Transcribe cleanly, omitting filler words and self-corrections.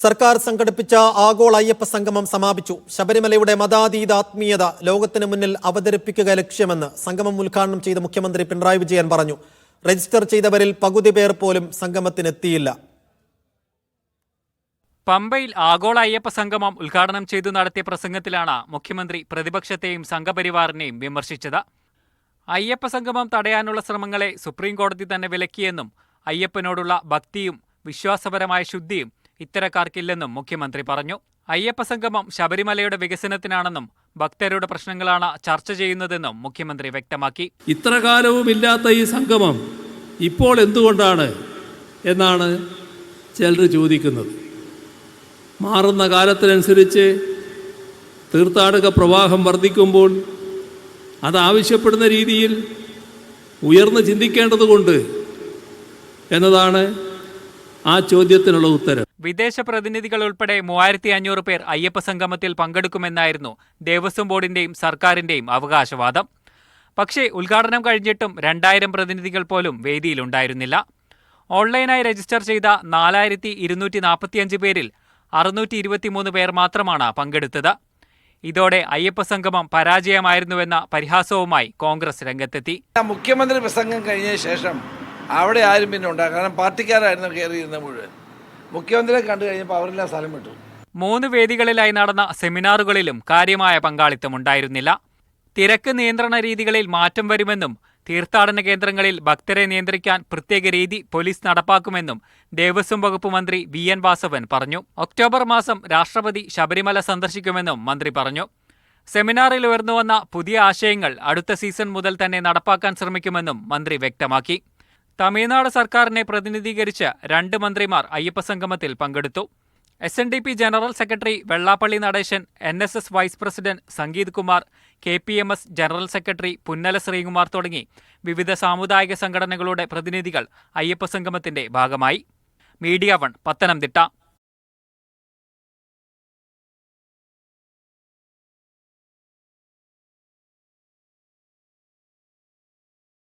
സർക്കാർ സംഘടിപ്പിച്ച ആഗോള അയ്യപ്പ സംഗമം സമാപിച്ചു. ശബരിമലയുടെ മതാതീത ആത്മീയത ലോകത്തിന് മുന്നിൽ അവതരിപ്പിക്കുക ലക്ഷ്യമെന്ന് സംഗമം ഉദ്ഘാടനം ചെയ്ത മുഖ്യമന്ത്രി പിണറായി വിജയൻ പറഞ്ഞു. രജിസ്റ്റർ ചെയ്തവരിൽ പകുതി പേർ പോലും സംഗമത്തിനെത്തിയില്ല. പമ്പയിൽ ആഗോള അയ്യപ്പ സംഗമം ഉദ്ഘാടനം ചെയ്തു നടത്തിയ പ്രസംഗത്തിലാണ് മുഖ്യമന്ത്രി പ്രതിപക്ഷത്തെയും സംഘപരിവാറിനെയും വിമർശിച്ചത്. അയ്യപ്പ സംഗമം തടയാനുള്ള ശ്രമങ്ങളെ സുപ്രീംകോടതി തന്നെ വിലക്കിയെന്നും അയ്യപ്പനോടുള്ള ഭക്തിയും വിശ്വാസപരമായ ശുദ്ധിയും ഇത്തരക്കാർക്കില്ലെന്നും മുഖ്യമന്ത്രി പറഞ്ഞു. അയ്യപ്പ സംഗമം ശബരിമലയുടെ വികസനത്തിനാണെന്നും ഭക്തരുടെ പ്രശ്നങ്ങളാണ് ചർച്ച ചെയ്യുന്നതെന്നും മുഖ്യമന്ത്രി വ്യക്തമാക്കി. ഇത്ര കാലവുമില്ലാത്ത ഈ സംഗമം ഇപ്പോൾ എന്തുകൊണ്ടാണ് എന്നാണ് ചിലർ ചോദിക്കുന്നത്. മാറുന്ന കാലത്തിനനുസരിച്ച് തീർത്ഥാടക പ്രവാഹം വർദ്ധിക്കുമ്പോൾ അതാവശ്യപ്പെടുന്ന രീതിയിൽ ഉയർന്ന് ചിന്തിക്കേണ്ടതുകൊണ്ട് എന്നതാണ് ആ ചോദ്യത്തിനുള്ള ഉത്തരം. വിദേശ പ്രതിനിധികൾ ഉൾപ്പെടെ 3500 പേർ അയ്യപ്പ സംഗമത്തിൽ പങ്കെടുക്കുമെന്നായിരുന്നു ദേവസ്വം ബോർഡിന്റെയും സർക്കാരിന്റെയും അവകാശവാദം. പക്ഷേ ഉദ്ഘാടനം കഴിഞ്ഞിട്ടും 2000 പ്രതിനിധികൾ പോലും വേദിയിലുണ്ടായിരുന്നില്ല. ഓൺലൈനായി രജിസ്റ്റർ ചെയ്ത 4245 പേരിൽ 623 പേർ മാത്രമാണ് പങ്കെടുത്തത്. ഇതോടെ അയ്യപ്പ സംഗമം പരാജയമായിരുന്നുവെന്ന പരിഹാസവുമായി കോൺഗ്രസ് രംഗത്തെത്തി. മുഖ്യമന്ത്രി പ്രസംഗം കഴിഞ്ഞ ശേഷം അവിടെ ആരും പിന്നെ ഉണ്ടാകും, കാരണം പാർട്ടിക്കാരായിരുന്നു കയറിയിരുന്ന മുഴുവൻ. മുഖ്യമന്ത്രിയെ കണ്ടു കഴിഞ്ഞപ്പോൾ അവരെല്ലാം സ്ഥലം വിട്ടു. 3 വേദികളിലായി നടന്ന സെമിനാറുകളിലും കാര്യമായ പങ്കാളിത്തമുണ്ടായിരുന്നില്ല. തിരക്ക് നിയന്ത്രണ രീതികളിൽ മാറ്റം വരുമെന്നും തീർത്ഥാടന കേന്ദ്രങ്ങളിൽ ഭക്തരെ നിയന്ത്രിക്കാൻ പ്രത്യേക രീതി പോലീസ് നടപ്പാക്കുമെന്നും ദേവസ്വം വകുപ്പ് മന്ത്രി VN വാസവൻ പറഞ്ഞു. ഒക്ടോബർ മാസം രാഷ്ട്രപതി ശബരിമല സന്ദർശിക്കുമെന്നും മന്ത്രി പറഞ്ഞു. സെമിനാറിൽ ഉയർന്നുവന്ന പുതിയ ആശയങ്ങൾ അടുത്ത സീസൺ മുതൽ തന്നെ നടപ്പാക്കാൻ ശ്രമിക്കുമെന്നും മന്ത്രി വ്യക്തമാക്കി. തമിഴ്നാട് സർക്കാരിനെ പ്രതിനിധീകരിച്ച് 2 മന്ത്രിമാർ അയ്യപ്പ സംഗമത്തിൽ പങ്കെടുത്തു. SNDP general secretary Vellappally Natesan, NSS vice president Sangeeth Kumar, KPMS general secretary Punnala Sreekumar തുടങ്ങി വിവിധ സാമുദായിക സംഘടനകളുടെ പ്രതിനിധികൾ അയ്യപ്പ സംഗമത്തിന്റെ ഭാഗമായി. മീഡിയ 1 പത്തനംതിട്ട.